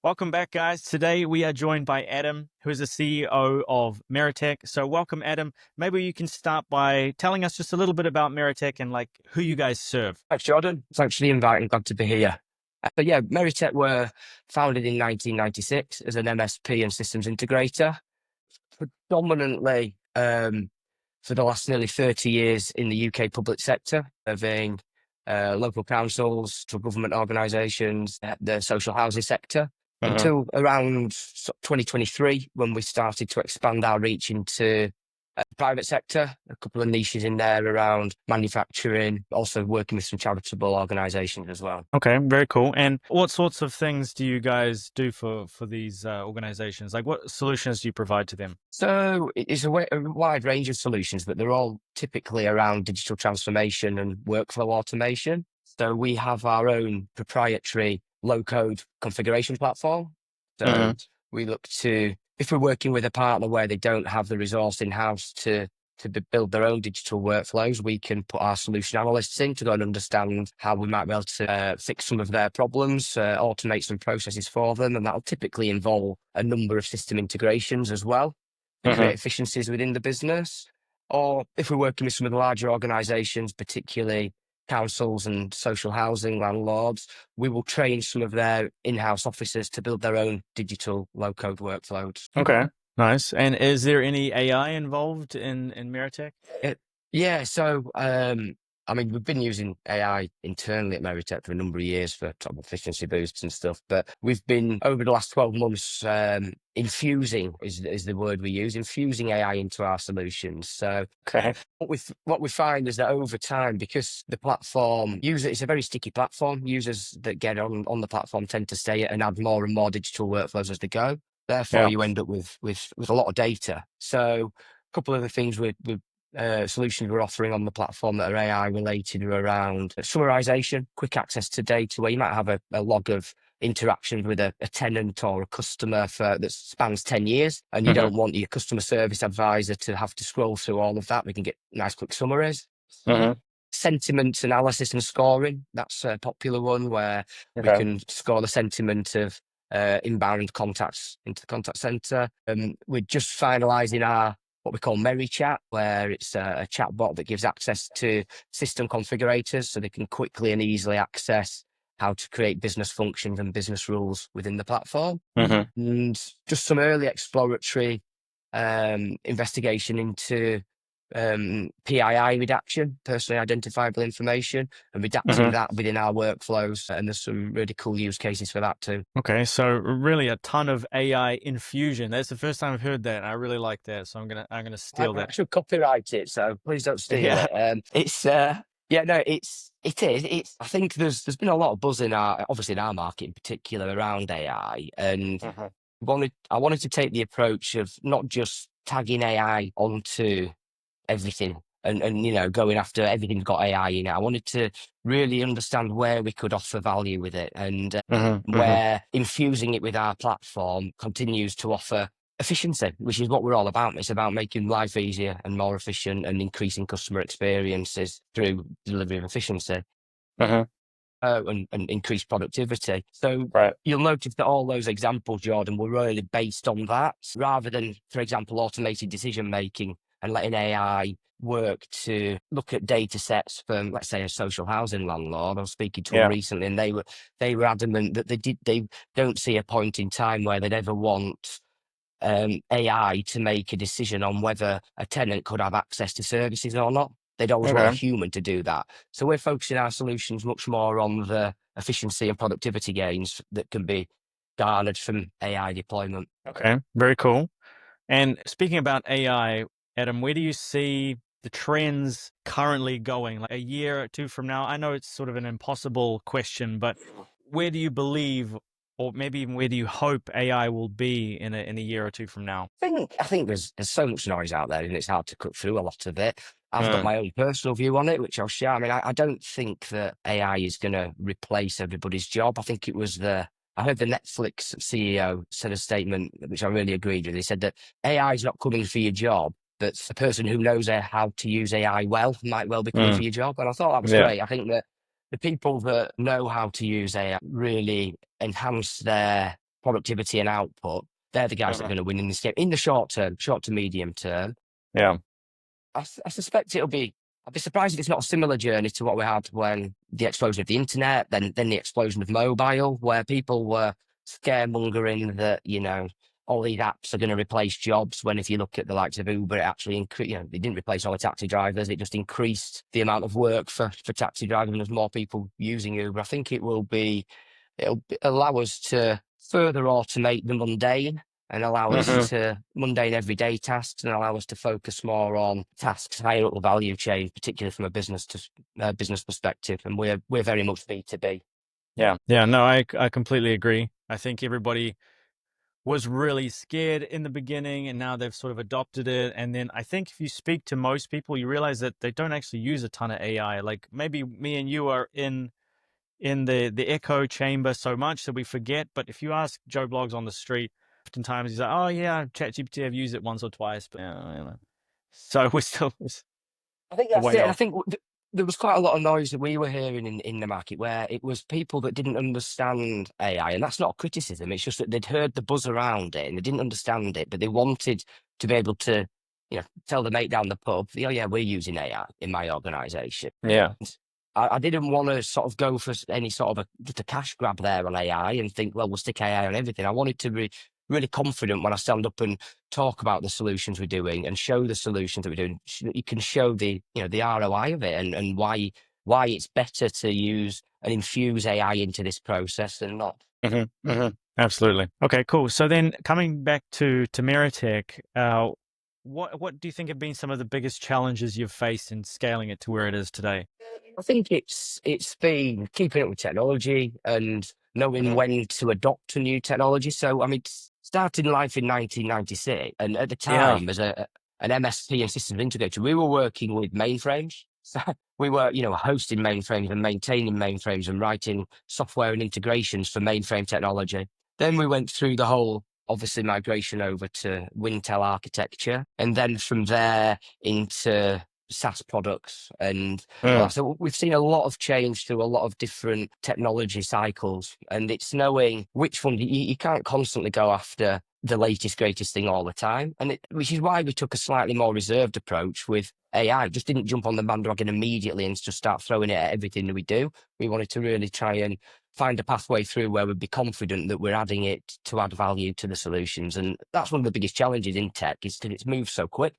Welcome back, guys. Today we are joined by Adam, who is the CEO of Meritec. So welcome, Adam. Maybe you can start by telling us just a little bit about Meritec and like who you guys serve. Thanks, Jordan. Thanks for the invite and glad to be here. But yeah, Meritec were founded in 1996 as an MSP and systems integrator, predominantly for the last nearly 30 years in the UK public sector, serving local councils, to government organisations, the social housing sector, until around 2023, when we started to expand our reach into private sector, a couple of niches in there around manufacturing, also working with some charitable organisations as well. Okay, very cool. And what sorts of things do you guys do for these organizations? Like what solutions do you provide to them? So it's a wide range of solutions, but they're all typically around digital transformation and workflow automation. So we have our own proprietary low-code configuration platform. So we look to, if we're working with a partner where they don't have the resource in-house to build their own digital workflows, we can put our solution analysts in to go and understand how we might be able to fix some of their problems, automate some processes for them, and that'll typically involve a number of system integrations as well to create efficiencies within the business. Or if we're working with some of the larger organisations, particularly councils and social housing landlords, we will train some of their in-house officers to build their own digital low-code workflows. Okay, nice. And is there any AI involved in Meritec? Yeah, so I mean, we've been using AI internally at Meritec for a number of years for top efficiency boosts and stuff, but we've been, over the last 12 months, infusing is the word we use, infusing AI into our solutions. So what we find is that over time, because the platform it's a very sticky platform, users that get on the platform tend to stay and add more and more digital workflows as they go. Therefore, you end up with a lot of data. So a couple of the things we're solutions we're offering on the platform that are AI related are around summarization, quick access to data, where you might have a log of interactions with a tenant or a customer that spans 10 years, and you don't want your customer service advisor to have to scroll through all of that. We can get nice quick summaries. Sentiment analysis and scoring, that's a popular one where we can score the sentiment of inbound contacts into the contact centre. We're just finalising our what we call Meritec, where it's a chat bot that gives access to system configurators so they can quickly and easily access how to create business functions and business rules within the platform. And just some early exploratory investigation into PII redaction, personally identifiable information, and redacting that within our workflows. And there's some really cool use cases for that too. Okay, so really a ton of AI infusion. That's the first time I've heard that. And I really like that, so I'm gonna steal that. I should copyright it, so please don't steal it. It is. I think there's been a lot of buzz in our market in particular around AI, and I wanted to take the approach of not just tagging AI onto everything and going after everything's got AI in it. I wanted to really understand where we could offer value with it, and where infusing it with our platform continues to offer efficiency, which is what we're all about. It's about making life easier and more efficient and increasing customer experiences through delivery of efficiency. And increased productivity. So you'll notice that all those examples, Jordan, were really based on that, rather than, for example, automated decision making and letting AI work to look at data sets from, let's say, a social housing landlord. I was speaking to them recently, and they were adamant that they don't see a point in time where they'd ever want AI to make a decision on whether a tenant could have access to services or not. They'd always want a human to do that. So we're focusing our solutions much more on the efficiency and productivity gains that can be garnered from AI deployment. Okay, very cool. And speaking about AI, Adam, where do you see the trends currently going? Like a year or two from now? I know it's sort of an impossible question, but where do you believe, or maybe even where do you hope AI will be in a year or two from now? I think there's so much noise out there, and it's hard to cut through a lot of it. I've got my own personal view on it, which I'll share. I mean, I don't think that AI is going to replace everybody's job. I think it was I heard the Netflix CEO said a statement, which I really agreed with. He said that AI is not coming for your job, but the person who knows how to use AI well might well be coming for your job. And I thought that was great. I think that the people that know how to use AI really enhance their productivity and output, they're the guys that are Mhm. going to win in this game in the short term, short to medium term. Yeah. I suspect it'll be. I'd be surprised if it's not a similar journey to what we had when the explosion of the internet, then the explosion of mobile, where people were scaremongering that all these apps are going to replace jobs. When if you look at the likes of Uber, it actually increased. They didn't replace all the taxi drivers; it just increased the amount of work for taxi drivers, and there's more people using Uber. I think allow us to further automate the mundane and allow Hmm. us to mundane everyday tasks and allow us to focus more on tasks higher up the value chain, particularly from a business perspective. And we're very much B2B. Yeah. Yeah. No, I completely agree. I think everybody was really scared in the beginning, and now they've sort of adopted it. And then I think if you speak to most people, you realize that they don't actually use a ton of AI. Like maybe me and you are in the echo chamber so much that we forget. But if you ask Joe Blogs on the street, oftentimes he's like, "Oh yeah, ChatGPT, I've used it once or twice," but so we're still I think a that's way it. And I off. think there was quite a lot of noise that we were hearing in the market where it was people that didn't understand AI. And that's not a criticism. It's just that they'd heard the buzz around it and they didn't understand it, but they wanted to be able to, tell the mate down the pub, oh yeah, we're using AI in my organization. Yeah. I didn't want to sort of go for any sort of just a cash grab there on AI and think, well, we'll stick AI on everything. I wanted to be really confident when I stand up and talk about the solutions we're doing and show the solutions that we're doing. You can show the ROI of it and why it's better to use and infuse AI into this process than not. Hmm. Hmm. Absolutely. Okay, cool. So then coming back to Meritec, what do you think have been some of the biggest challenges you've faced in scaling it to where it is today? I think it's been keeping up with technology and knowing Hmm. when to adopt a new technology. So I mean, started life in 1996, and at the Yeah. time as an MSP and systems integrator, we were working with mainframes. So we were, hosting mainframes and maintaining mainframes and writing software and integrations for mainframe technology. Then we went through the whole, obviously, migration over to Wintel architecture, and then from there into SaaS products and Mm. so we've seen a lot of change through a lot of different technology cycles, and it's knowing which one you can't constantly go after the latest, greatest thing all the time. Which is why we took a slightly more reserved approach with AI. Just didn't jump on the bandwagon immediately and just start throwing it at everything that we do. We wanted to really try and find a pathway through where we'd be confident that we're adding it to add value to the solutions. And that's one of the biggest challenges in tech is that it's moved so quick.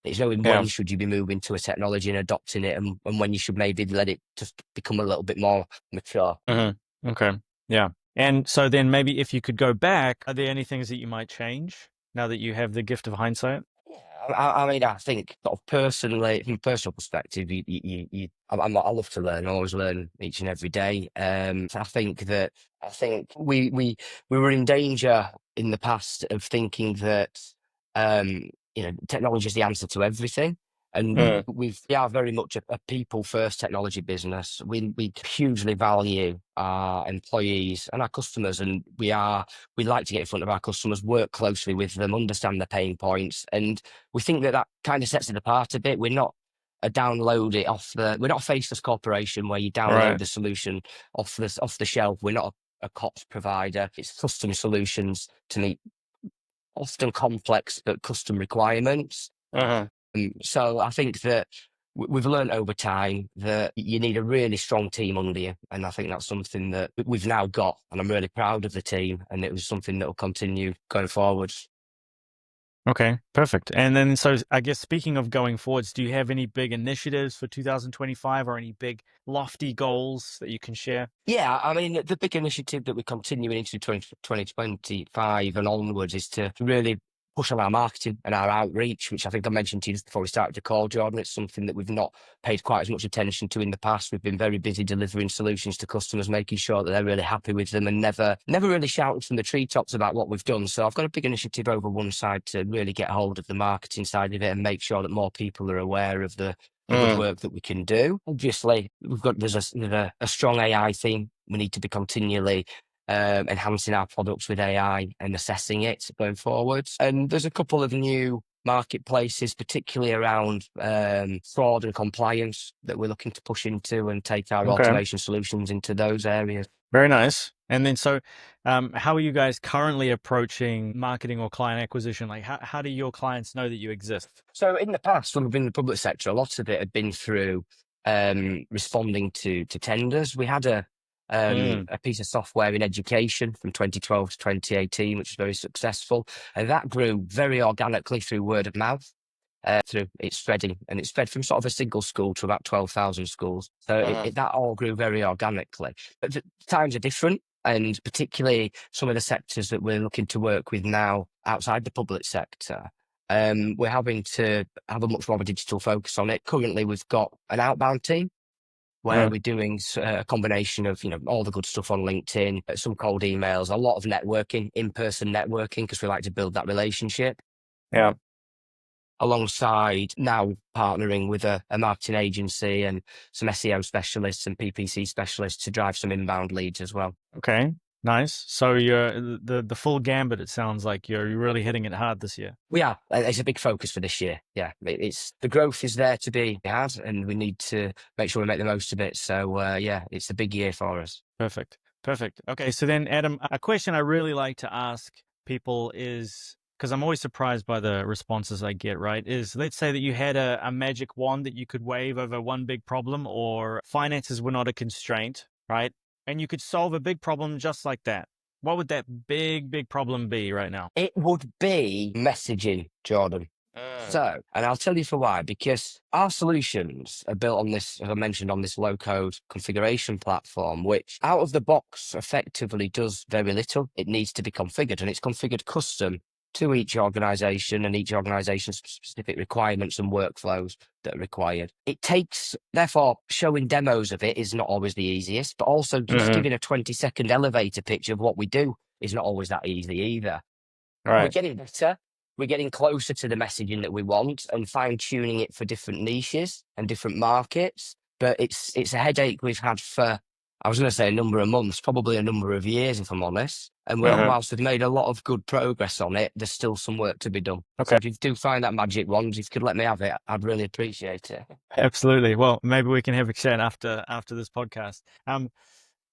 It's knowing Yeah. when should you be moving to a technology and adopting it and when you should maybe let it just become a little bit more mature. Hmm. Okay. Yeah. And so then maybe if you could go back, are there any things that you might change now that you have the gift of hindsight? Yeah, I mean, I think sort of personally, from a personal perspective, I love to learn. I always learn each and every day. I think we were in danger in the past of thinking that technology is the answer to everything. And Mm. we are very much a people first technology business. We hugely value our employees and our customers, and we like to get in front of our customers, work closely with them, understand their pain points, and we think that kind of sets it apart a bit. We're not we're not a faceless corporation where you download Right. the solution off the shelf. We're not a COTS provider. It's custom solutions to meet often complex but custom requirements. Uh-huh. So I think that we've learned over time that you need a really strong team under you. And I think that's something that we've now got. And I'm really proud of the team. And it was something that will continue going forward. Okay, perfect. And then, so I guess speaking of going forwards, do you have any big initiatives for 2025 or any big lofty goals that you can share? Yeah, I mean, the big initiative that we're continuing into 2025 and onwards is to really push on our marketing and our outreach, which I think I mentioned to you just before we started the call, Jordan. It's something that we've not paid quite as much attention to in the past. We've been very busy delivering solutions to customers, making sure that they're really happy with them and never really shouting from the treetops about what we've done. So I've got a big initiative over one side to really get hold of the marketing side of it and make sure that more people are aware of the good Mm. work that we can do. Obviously, there's a strong AI theme. We need to be continually enhancing our products with AI and assessing it going forwards. And there's a couple of new marketplaces, particularly around fraud and compliance, that we're looking to push into and take our Okay, automation solutions into those areas. very nice. And then how are you guys currently approaching marketing or client acquisition? Like how do your clients know that you exist? So in the past, when we've been in the public sector, a lot of it had been through responding to tenders. We had Mm, a piece of software in education from 2012 to 2018, which was very successful, and that grew very organically through word of mouth. Through its spreading, and it spread from sort of a single school to about 12,000 schools. So uh-huh. that all grew very organically. But the times are different, and particularly some of the sectors that we're looking to work with now outside the public sector. We're having to have a much more of a digital focus on it. Currently, we've got an outbound team where Uh-huh. we're doing a combination of, all the good stuff on LinkedIn, some cold emails, a lot of networking, in-person networking, because we like to build that relationship Yeah. alongside now partnering with a marketing agency and some SEO specialists and PPC specialists to drive some inbound leads as well. Okay. Nice. So you're the full gambit. It sounds like you're really hitting it hard this year. We are. It's a big focus for this year. Yeah, it's the growth is there to be had, and we need to make sure we make the most of it. So yeah, it's a big year for us. Perfect. Perfect. Okay. So then, Adam, a question I really like to ask people is, because I'm always surprised by the responses I get, right? Is, let's say that you had a magic wand that you could wave over one big problem, or finances were not a constraint, right? And you could solve a big problem just like that. What would that big problem be right now? It would be messaging, Jordan. Mm. So, and I'll tell you for why, because our solutions are built on this, as I mentioned, on this low code configuration platform, which out of the box effectively does very little. It needs to be configured, and it's configured custom to each organization and each organization's specific requirements and workflows that are required. It takes, therefore, showing demos of it is not always the easiest, but also just Hmm. giving a 20-second elevator pitch of what we do is not always that easy either. We're Right. getting better. We're getting closer to the messaging that we want and fine tuning it for different niches and different markets. But it's a headache we've had for, I was going to say a number of months, probably a number of years, if I'm honest. And Uh-huh. whilst we've made a lot of good progress on it, there's still some work to be done. So Okay. if you do find that magic wand, if you could let me have it, I'd really appreciate it. Absolutely. Well, maybe we can have a chat after this podcast.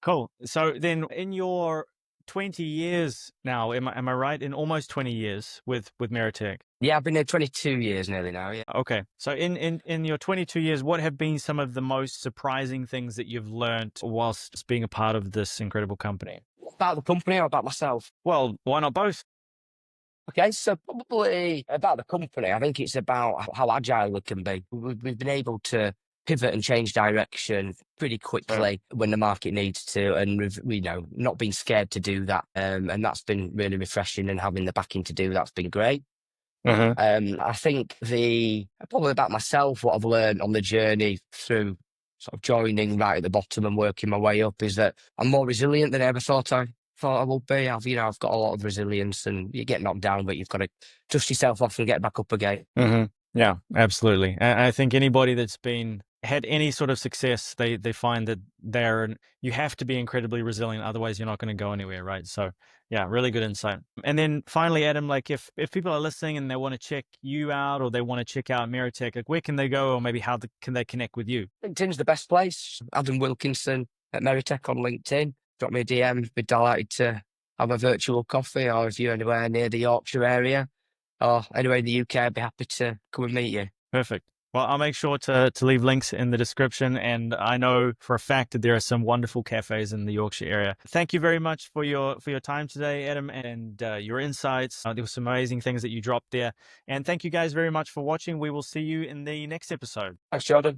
Cool. So then, in your 20 years now, am I right? In almost 20 years with Meritec. Yeah, I've been here 22 years nearly now. Yeah. Okay. So in your 22 years, what have been some of the most surprising things that you've learned whilst being a part of this incredible company? About the company or about myself? Well, why not both? Okay, so probably about the company, I think it's about how agile we can be. We've been able to pivot and change direction pretty Uh, quickly when the market needs to, and we've not been scared to do that. And that's been really refreshing, and having the backing to do that's been great. uh-huh. I think probably about myself, what I've learned on the journey through sort of joining right at the bottom and working my way up is that I'm more resilient than I ever thought I would be. I've got a lot of resilience, and you get knocked down, but you've got to dust yourself off and get back up again. Hmm. Yeah, absolutely. I think anybody that's had any sort of success, they find that you have to be incredibly resilient, otherwise you're not going to go anywhere, right? So yeah, really good insight. And then finally, Adam, like if people are listening and they want to check you out, or they want to check out Meritec, like where can they go, or maybe can they connect with you? LinkedIn's the best place. Adam Wilkinson at Meritec on LinkedIn. Drop me a DM. Be delighted to have a virtual coffee, or if you're anywhere near the Yorkshire area or anywhere in the UK, I'd be happy to come and meet you. Perfect. Well, I'll make sure to leave links in the description. And I know for a fact that there are some wonderful cafes in the Yorkshire area. Thank you very much for your time today, Adam, and your insights. There were some amazing things that you dropped there. And thank you guys very much for watching. We will see you in the next episode. Thanks, Jordan.